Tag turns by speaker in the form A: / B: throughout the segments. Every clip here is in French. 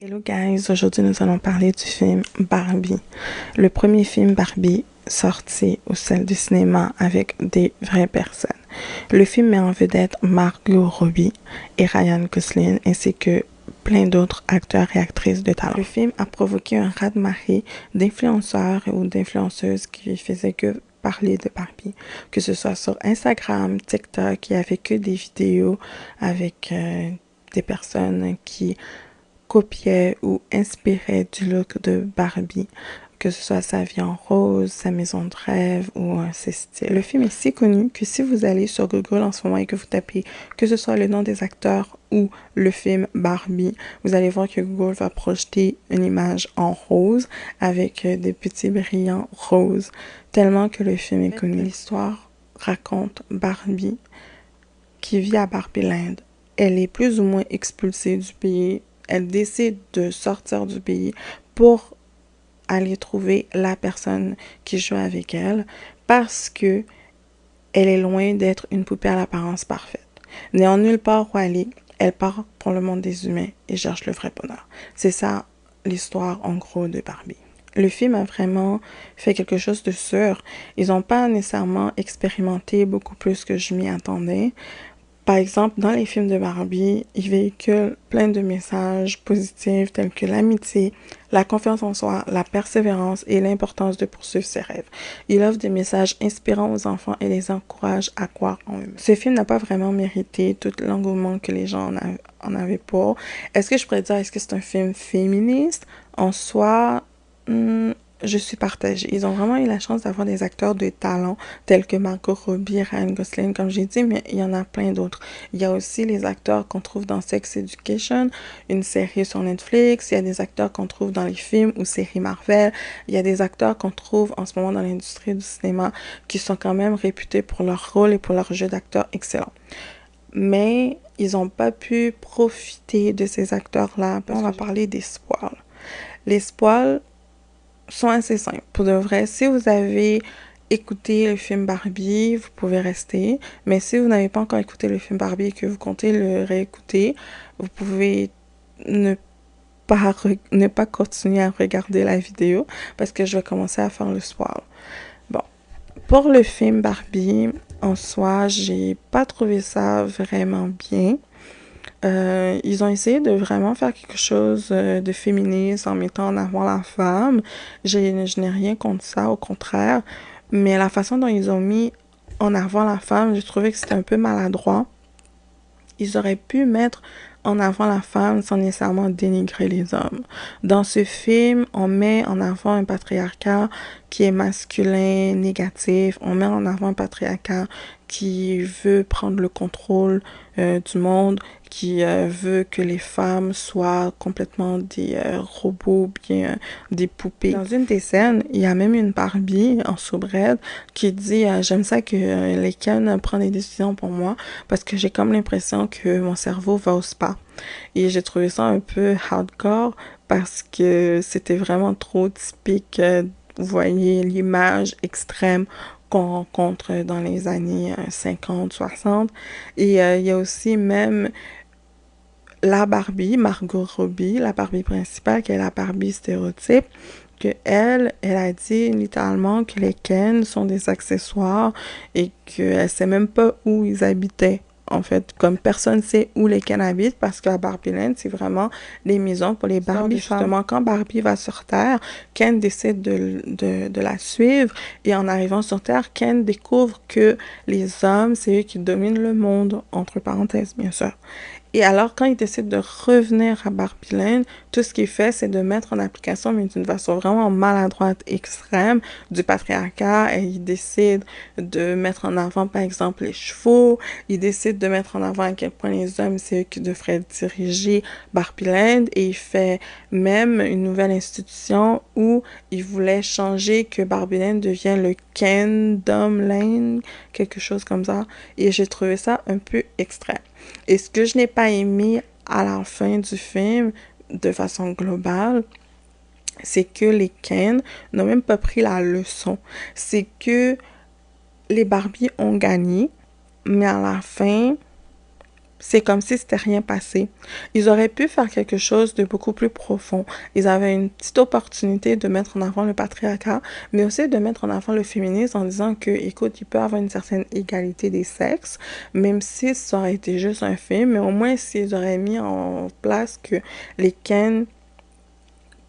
A: Hello guys, aujourd'hui nous allons parler du film Barbie. Le premier film Barbie sorti au salle de cinéma avec des vraies personnes. Le film met en vedette Margot Robbie et Ryan Gosling ainsi que plein d'autres acteurs et actrices de talent. Le film a provoqué un raz-de-marée d'influenceurs ou d'influenceuses qui faisaient que parler de Barbie, que ce soit sur Instagram, TikTok, il n'y avait que des vidéos avec des personnes qui copiait ou inspirait du look de Barbie, que ce soit sa vie en rose, sa maison de rêve ou ses styles. Le film est si connu que si vous allez sur Google en ce moment et que vous tapez que ce soit le nom des acteurs ou le film Barbie, vous allez voir que Google va projeter une image en rose avec des petits brillants roses, tellement que le film est connu. L'histoire raconte Barbie qui vit à Barbieland. Elle est plus ou moins expulsée du pays. Elle décide de sortir du pays pour aller trouver la personne qui joue avec elle parce que elle est loin d'être une poupée à l'apparence parfaite. N'ayant nulle part où aller, elle part pour le monde des humains et cherche le vrai bonheur. C'est ça l'histoire en gros de Barbie. Le film a vraiment fait quelque chose de sûr. Ils n'ont pas nécessairement expérimenté beaucoup plus que je m'y attendais. Par exemple, dans les films de Barbie, ils véhiculent plein de messages positifs tels que l'amitié, la confiance en soi, la persévérance et l'importance de poursuivre ses rêves. Il offre des messages inspirants aux enfants et les encourage à croire en eux. Ce film n'a pas vraiment mérité tout l'engouement que les gens en avaient pour. Est-ce que je pourrais dire, est-ce que c'est un film féministe? En soi, je suis partagée. Ils ont vraiment eu la chance d'avoir des acteurs de talent tels que Margot Robbie, Ryan Gosling, comme j'ai dit, mais il y en a plein d'autres. Il y a aussi les acteurs qu'on trouve dans Sex Education, une série sur Netflix. Il y a des acteurs qu'on trouve dans les films ou séries Marvel. Il y a des acteurs qu'on trouve en ce moment dans l'industrie du cinéma qui sont quand même réputés pour leur rôle et pour leur jeu d'acteur excellent. Mais ils n'ont pas pu profiter de ces acteurs-là. On va parler des spoils. Les spoils sont assez simples. Pour de vrai, si vous avez écouté le film Barbie, vous pouvez rester. Mais si vous n'avez pas encore écouté le film Barbie et que vous comptez le réécouter, vous pouvez ne pas continuer à regarder la vidéo parce que je vais commencer à faire le spoil. Bon, pour le film Barbie, en soi, j'ai pas trouvé ça vraiment bien. Ils ont essayé de vraiment faire quelque chose de féministe en mettant en avant la femme. Je n'ai rien contre ça, au contraire. Mais la façon dont ils ont mis en avant la femme, j'ai trouvé que c'était un peu maladroit. Ils auraient pu mettre en avant la femme sans nécessairement dénigrer les hommes. Dans ce film, on met en avant un patriarcat qui est masculin, négatif. On met en avant un patriarcat qui veut prendre le contrôle du monde, qui veut que les femmes soient complètement des robots, bien des poupées. Dans une des scènes, il y a même une Barbie en soubrette qui dit j'aime ça que les Ken prennent des décisions pour moi parce que j'ai comme l'impression que mon cerveau va au spa. Et j'ai trouvé ça un peu hardcore parce que c'était vraiment trop typique. Vous voyez l'image extrême qu'on rencontre dans les années 50, 60. Et il y a aussi même la Barbie, Margot Robbie, la Barbie principale, qui est la Barbie stéréotype, que elle a dit littéralement que les Ken sont des accessoires et qu'elle sait même pas où ils habitaient. En fait, comme personne sait où les Ken habitent, parce qu'à Barbieland, c'est vraiment les maisons pour les Barbie. Justement, quand Barbie va sur Terre, Ken décide de la suivre. Et en arrivant sur Terre, Ken découvre que les hommes, c'est eux qui dominent le monde, entre parenthèses, bien sûr. Et alors, quand il décide de revenir à Barbieland, tout ce qu'il fait, c'est de mettre en application, mais d'une façon vraiment maladroite, extrême, du patriarcat. Et il décide de mettre en avant, par exemple, les chevaux. Il décide de mettre en avant à quel point les hommes, c'est eux qui devraient diriger Barbieland. Et il fait même une nouvelle institution où il voulait changer que Barbieland devienne le Kendomland, quelque chose comme ça. Et j'ai trouvé ça un peu extrême. Et ce que je n'ai pas aimé à la fin du film, de façon globale, c'est que les Ken n'ont même pas pris la leçon. C'est que les Barbies ont gagné, mais à la fin, c'est comme si c'était rien passé. Ils auraient pu faire quelque chose de beaucoup plus profond. Ils avaient une petite opportunité de mettre en avant le patriarcat, mais aussi de mettre en avant le féminisme en disant que, écoute, il peut y avoir une certaine égalité des sexes, même si ça aurait été juste un film, mais au moins s'ils auraient mis en place que les Ken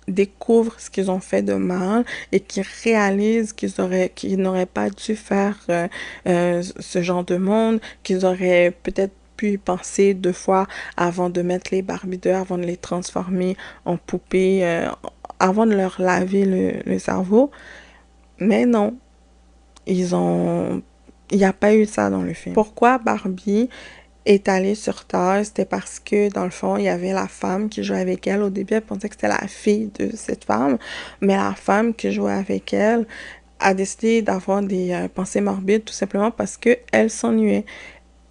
A: découvrent ce qu'ils ont fait de mal et qu'ils réalisent qu'ils n'auraient pas dû faire ce genre de monde, qu'ils auraient peut-être pu y penser 2 fois avant de mettre les Barbie dehors, avant de les transformer en poupées, avant de leur laver le cerveau. Mais non, ils ont... il n'y a pas eu ça dans le film. Pourquoi Barbie est allée sur Terre? C'était parce que, dans le fond, il y avait la femme qui jouait avec elle. Au début, elle pensait que c'était la fille de cette femme, mais la femme qui jouait avec elle a décidé d'avoir des pensées morbides tout simplement parce qu'elle s'ennuyait.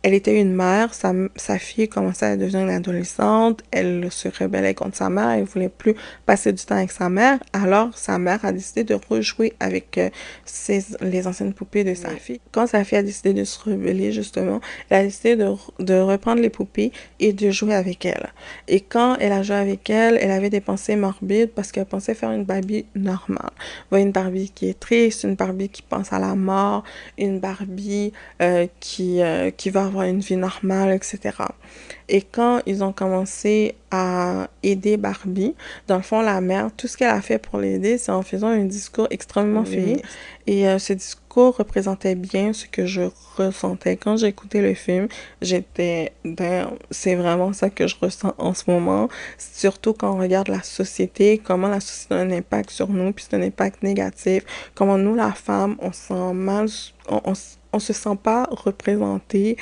A: Elle était une mère, sa fille commençait à devenir une adolescente, elle se rebellait contre sa mère, elle voulait plus passer du temps avec sa mère, alors sa mère a décidé de rejouer avec les anciennes poupées de sa fille. Quand sa fille a décidé de se rebeller, justement, elle a décidé de reprendre les poupées et de jouer avec elle. Et quand elle a joué avec elle, elle avait des pensées morbides parce qu'elle pensait faire une Barbie normale. Voilà, une Barbie qui est triste, une Barbie qui pense à la mort, une Barbie qui va avoir une vie normale, etc. Et quand ils ont commencé à aider Barbie, dans le fond, la mère, tout ce qu'elle a fait pour l'aider, c'est en faisant un discours extrêmement féministe. Et ce discours représentait bien ce que je ressentais. Quand j'écoutais le film, j'étais dans... C'est vraiment ça que je ressens en ce moment. Surtout quand on regarde la société, comment la société a un impact sur nous, puis c'est un impact négatif. Comment nous, la femme, on se sent mal, on se sent pas représenté.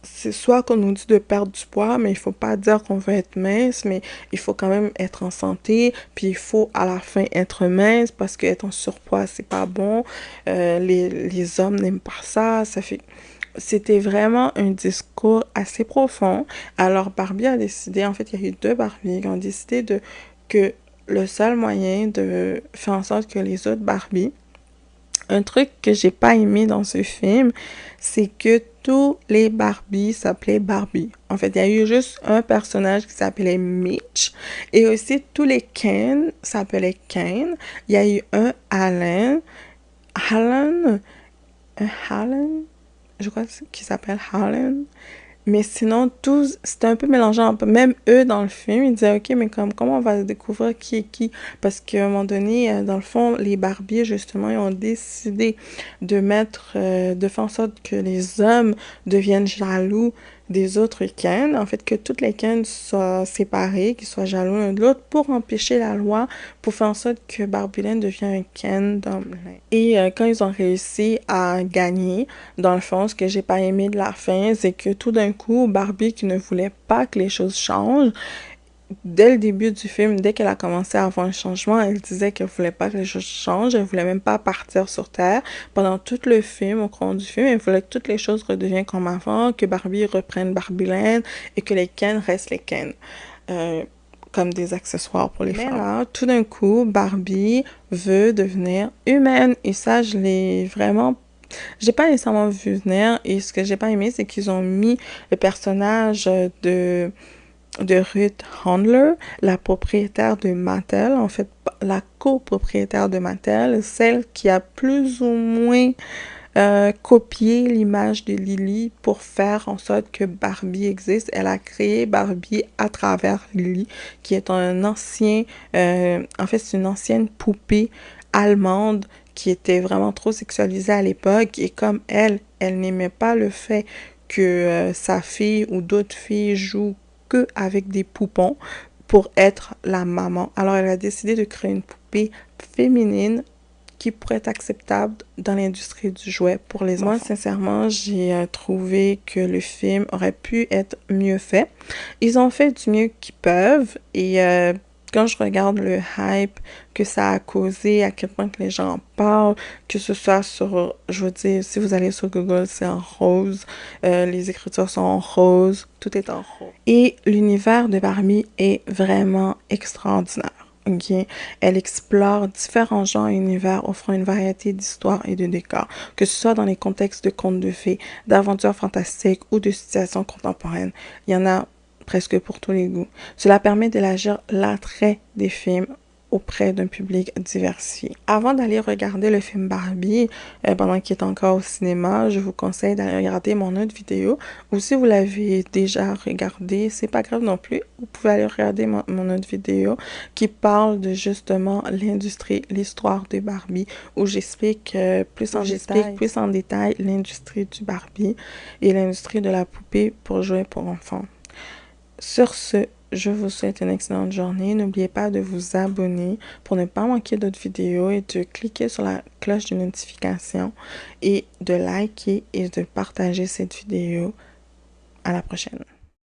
A: C'est soit qu'on nous dit de perdre du poids, mais il faut pas dire qu'on veut être mince, mais il faut quand même être en santé, puis il faut à la fin être mince parce qu'être en surpoids, c'est pas bon. Les hommes n'aiment pas ça, ça fait... C'était vraiment un discours assez profond. Alors Barbie a décidé, en fait, il y a eu 2 Barbies qui ont décidé que le seul moyen de faire en sorte que les autres Barbies... Un truc que j'ai pas aimé dans ce film, c'est que tous les Barbies s'appelaient Barbie. En fait, il y a eu juste un personnage qui s'appelait Mitch. Et aussi, tous les Ken s'appelaient Ken. Il y a eu un Alan. Un Alan, je crois qu'il s'appelle Alan. Mais sinon, tous, c'était un peu mélangeant. Même eux, dans le film, ils disaient, OK, mais comment on va découvrir qui est qui? Parce qu'à un moment donné, dans le fond, les Barbies, justement, ils ont décidé de faire en sorte que les hommes deviennent jaloux des autres Ken. En fait, que toutes les Ken soient séparées, qu'ils soient jaloux l'un de l'autre pour empêcher la loi, pour faire en sorte que Barbie-Land devienne un Ken d'homme. Et quand ils ont réussi à gagner, dans le fond, ce que j'ai pas aimé de la fin, c'est que tout d'un coup, Barbie qui ne voulait pas que les choses changent, dès le début du film, dès qu'elle a commencé à avoir un changement, elle disait qu'elle voulait pas que les choses changent, elle voulait même pas partir sur Terre. Pendant tout le film, au cours du film, elle voulait que toutes les choses redeviennent comme avant, que Barbie reprenne Barbie-Land et que les Ken restent les Ken. Comme des accessoires pour les femmes. Mais là, tout d'un coup, Barbie veut devenir humaine. Et ça, j'ai pas nécessairement vu venir. Et ce que j'ai pas aimé, c'est qu'ils ont mis le personnage de Ruth Handler, la propriétaire de Mattel, en fait, la copropriétaire de Mattel, celle qui a plus ou moins copié l'image de Lily pour faire en sorte que Barbie existe. Elle a créé Barbie à travers Lily, qui est en fait, c'est une ancienne poupée allemande qui était vraiment trop sexualisée à l'époque. Et comme elle n'aimait pas le fait que sa fille ou d'autres filles jouent que avec des poupons pour être la maman. Alors, elle a décidé de créer une poupée féminine qui pourrait être acceptable dans l'industrie du jouet pour les enfants. Moi, sincèrement, j'ai trouvé que le film aurait pu être mieux fait. Ils ont fait du mieux qu'ils peuvent et quand je regarde le hype que ça a causé, à quel point que les gens en parlent, que ce soit sur, je veux dire, si vous allez sur Google, c'est en rose, les écritures sont en rose, tout est en rose. Et l'univers de Barbie est vraiment extraordinaire. Ok. Elle explore différents genres et univers offrant une variété d'histoires et de décors, que ce soit dans les contextes de contes de fées, d'aventures fantastiques ou de situations contemporaines. Il y en a presque pour tous les goûts. Cela permet d'élargir l'attrait des films auprès d'un public diversifié. Avant d'aller regarder le film Barbie, pendant qu'il est encore au cinéma, je vous conseille d'aller regarder mon autre vidéo. Ou si vous l'avez déjà regardé, c'est pas grave non plus. Vous pouvez aller regarder mon autre vidéo qui parle de justement l'industrie, l'histoire de Barbie, où j'explique plus en détail l'industrie du Barbie et l'industrie de la poupée pour jouer pour enfants. Sur ce, je vous souhaite une excellente journée. N'oubliez pas de vous abonner pour ne pas manquer d'autres vidéos et de cliquer sur la cloche de notification et de liker et de partager cette vidéo. À la prochaine.